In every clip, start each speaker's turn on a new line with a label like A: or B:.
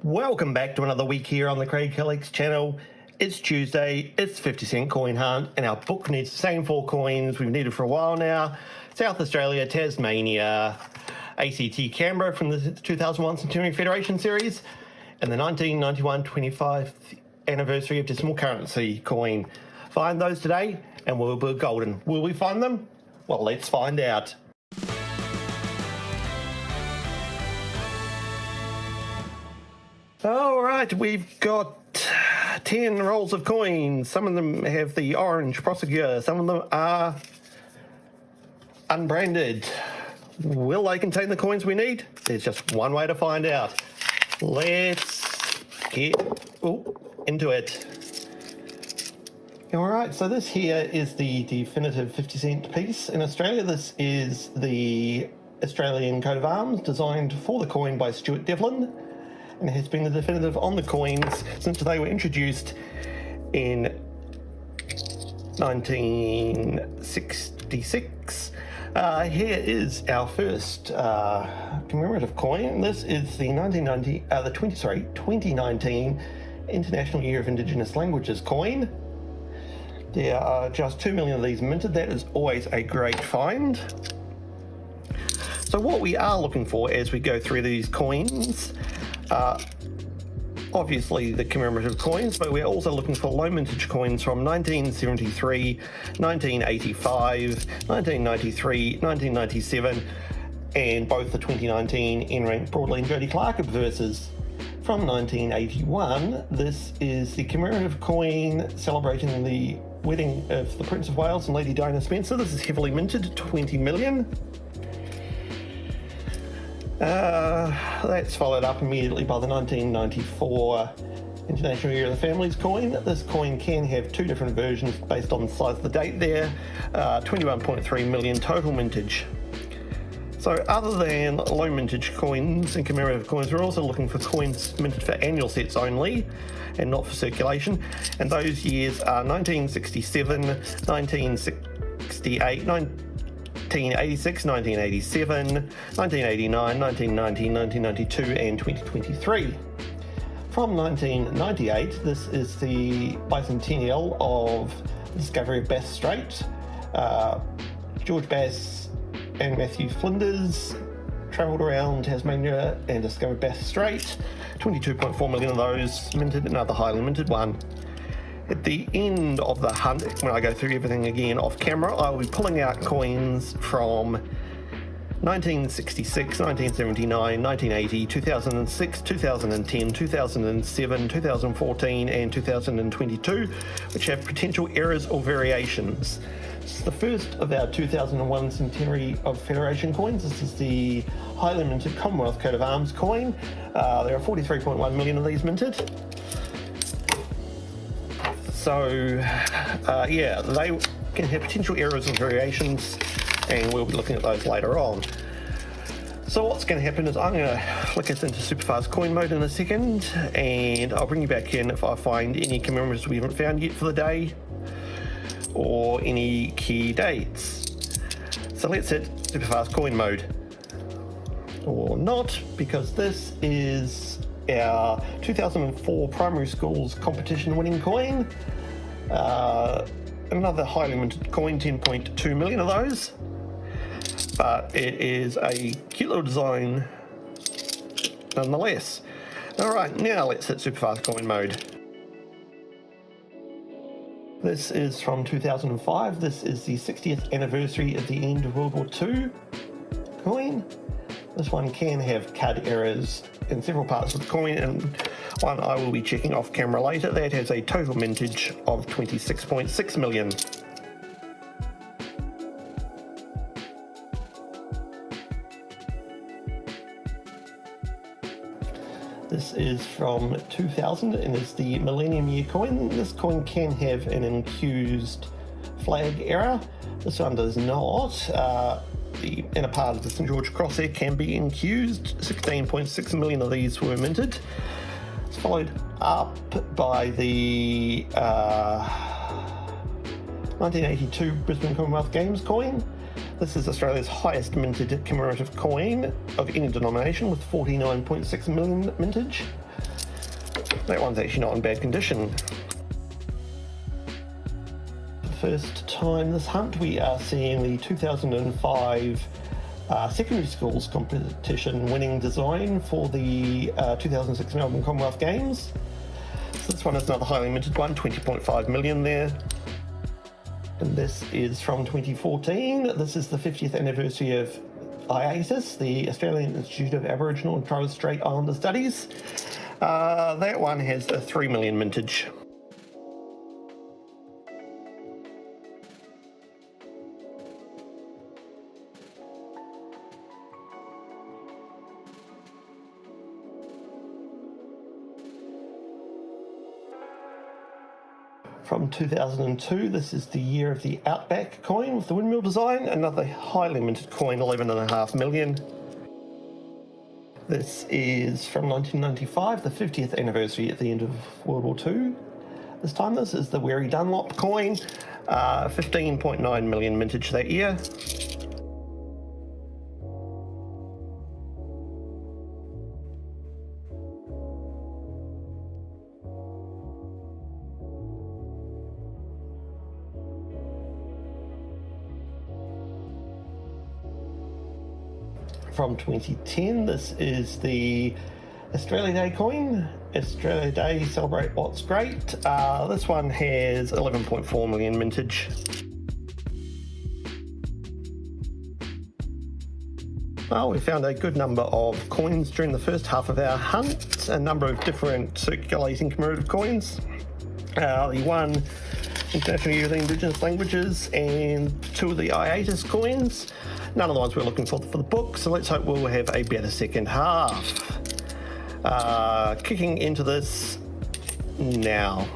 A: Welcome back to another week here on the Craig Collects channel. It's Tuesday, it's 50-cent coin hunt, and our book needs the same four coins we've needed for a while now. South Australia, Tasmania, ACT Canberra from the 2001 Centennial Federation series, and the 1991 25th anniversary of decimal currency coin. Find those today and we'll be golden. Will we find them? Well, let's find out. All right, we've got 10 rolls of coins. Some of them have the orange prosecutor. Some of them are unbranded. Will they contain the coins we need? There's just one way to find out. Let's get into it. All right, so this here is the definitive 50-cent piece. In Australia, this is the Australian coat of arms designed for the coin by Stuart Devlin, and has been the definitive on the coins since they were introduced in 1966. Here is our first commemorative coin. This is the 2019 International Year of Indigenous Languages coin. There are just 2 million of these minted. That is always a great find. So what we are looking for as we go through these coins, obviously the commemorative coins, but we're also looking for low mintage coins from 1973, 1985, 1993, 1997, and both the 2019 N-Rank Broadley and Jodie Clark obverses. From 1981, this is the commemorative coin celebrating the wedding of the Prince of Wales and Lady Diana Spencer. This is heavily minted, 20 million. That's followed up immediately by the 1994 International Year of the Families coin. This coin can have two different versions based on the size of the date there. 21.3 million total mintage. So other than low mintage coins and commemorative coins, we're also looking for coins minted for annual sets only and not for circulation. And those years are 1967, 1968, 1986, 1987, 1989, 1990, 1992, and 2023. From 1998, this is the bicentennial of the discovery of Bass Strait. George Bass and Matthew Flinders travelled around Tasmania and discovered Bass Strait. 22.4 million of those minted, another highly minted one. At the end of the hunt, when I go through everything again off camera, I will be pulling out coins from 1966, 1979, 1980, 2006, 2010, 2007, 2014, and 2022, which have potential errors or variations. This is the first of our 2001 Centenary of Federation coins. This is the highly minted Commonwealth coat of arms coin. There are 43.1 million of these minted. So, yeah, they can have potential errors and variations, and we'll be looking at those later on. So what's going to happen is I'm going to flick us into super fast coin mode in a second, and I'll bring you back in if I find any commemoratives we haven't found yet for the day, or any key dates. So let's hit super fast coin mode. Or not, because this is our 2004 primary schools competition winning coin. Another highly minted coin, 10.2 million of those. But it is a cute little design nonetheless. Alright, now let's hit super fast coin mode. This is from 2005. This is the 60th anniversary of the end of World War II coin. This one can have CUD errors in several parts of the coin, and one I will be checking off camera later. That has a total mintage of 26.6 million. This is from 2000 and is the Millennium Year coin. This coin can have an incused flag error. This one does not. The inner part of the St George cross there can be incused. 16.6 million of these were minted. It's followed up by the 1982 Brisbane Commonwealth Games coin. This is Australia's highest minted commemorative coin of any denomination, with 49.6 million mintage. That one's actually not in bad condition. For the first time this hunt, we are seeing the 2005 secondary schools competition winning design for the 2006 Melbourne Commonwealth Games. So this one is another highly minted one, 20.5 million there. And this is from 2014. This is the 50th anniversary of IATIS, the Australian Institute of Aboriginal and Torres Strait Islander Studies. That one has a 3 million mintage. From 2002, this is the year of the Outback coin with the windmill design, another highly minted coin, 11.5 million. This is from 1995, the 50th anniversary at the end of World War II. This time this is the Wary Dunlop coin, 15.9 million mintage that year. From 2010, this is the Australia Day coin. Australia Day, celebrate what's great. This one has 11.4 million mintage. Well, we found a good number of coins during the first half of our hunt, a number of different circulating commemorative coins. The one International Year of the Indigenous Languages and 2 of the IATIS coins. None of the ones we're looking for the book, so let's hope we'll have a better second half. Kicking into this now.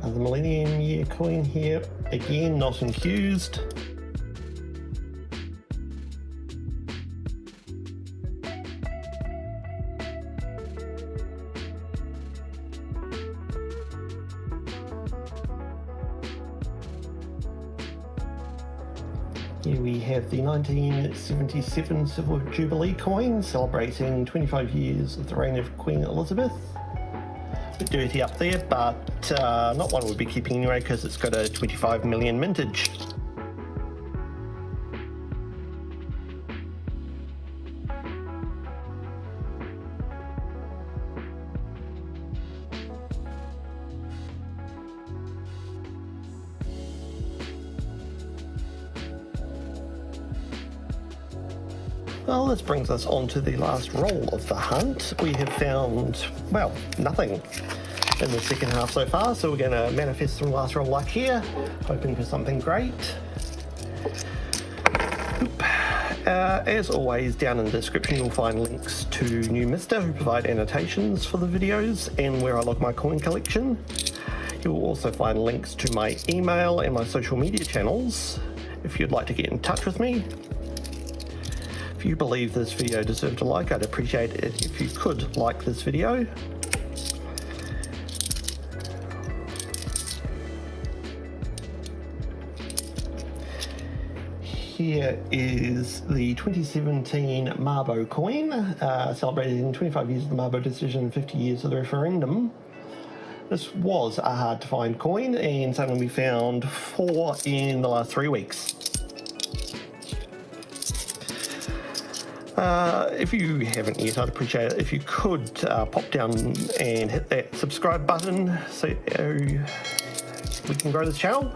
A: Another Millennium Year coin here, again not infused. Here we have the 1977 Silver Jubilee coin, celebrating 25 years of the reign of Queen Elizabeth. A bit dirty up there, but not one we'll be keeping anyway because it's got a 25 million mintage. Well, this brings us on to the last roll of the hunt. We have found, well, nothing in the second half so far, so we're going to manifest some last roll luck here, hoping for something great. As always, down in the description you'll find links to New Mister, who provide annotations for the videos and where I log my coin collection. You'll also find links to my email and my social media channels if you'd like to get in touch with me. If you believe this video deserved a like, I'd appreciate it if you could like this video. Here is the 2017 Mabo coin, celebrating 25 years of the Mabo decision, 50 years of the referendum. This was a hard to find coin, and suddenly we found 4 in the last 3 weeks. If you haven't yet, I'd appreciate it if you could pop down and hit that subscribe button so we can grow this channel.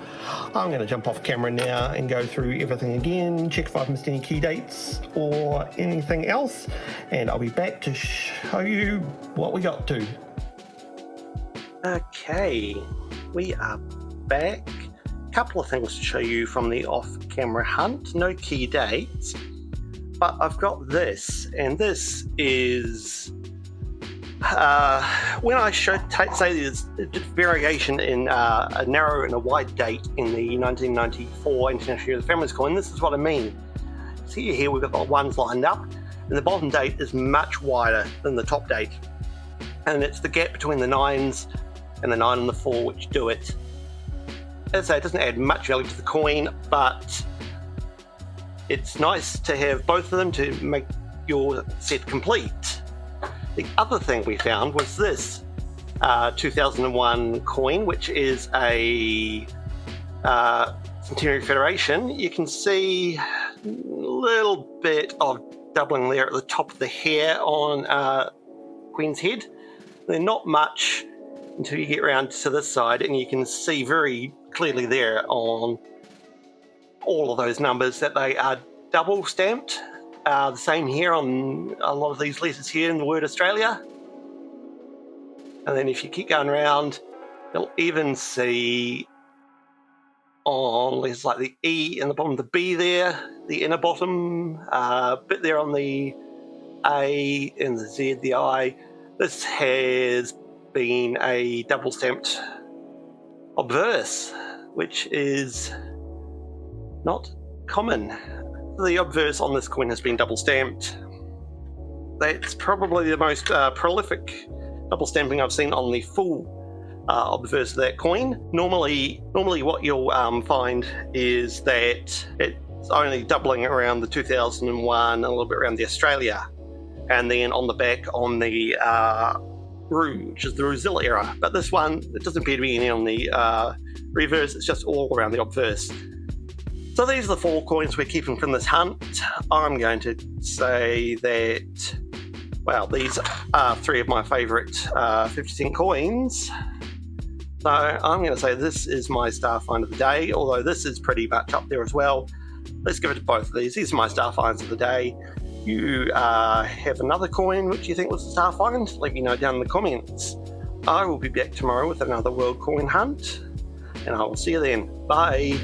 A: I'm going to jump off camera now and go through everything again, check if I've missed any key dates or anything else, and I'll be back to show you what we got to. Okay, we are back. Couple of things to show you from the off-camera hunt. No key dates. But I've got this, and this is when I say there's variation in a narrow and a wide date in the 1994 International Year of the Families coin. This is what I mean. see here we've got the ones lined up, and the bottom date is much wider than the top date. And it's the gap between the 9s and the 9 and the 4 which do it. As I say, it doesn't add much value to the coin, but it's nice to have both of them to make your set complete. The other thing we found was this 2001 coin, which is a Centennial Federation. You can see a little bit of doubling there at the top of the hair on Queen's head. They're not much until you get around to this side, and you can see very clearly there on all of those numbers that they are double stamped. The same here on a lot of these letters here in the word Australia. And then if you keep going around, you'll even see on letters like the E in the bottom of the B there, the inner bottom bit there on the A and the Z, the I. This has been a double stamped obverse, which is not common. The obverse on this coin has been double stamped. That's probably the most prolific double stamping I've seen on the full obverse of that coin. Normally what you'll find is that it's only doubling around the 2001, a little bit around the Australia, and then on the back on the Rue, which is the Ruzilla era. But this one, it doesn't appear to be any on the reverse, it's just all around the obverse. So these are the 4 coins we're keeping from this hunt. I'm going to say that, well, these are 3 of my favourite 50-cent coins. So I'm going to say this is my star find of the day, although this is pretty much up there as well. Let's give it to both of these. These are my star finds of the day. You have another coin which you think was a star find? Let me know down in the comments. I will be back tomorrow with another world coin hunt, and I will see you then. Bye.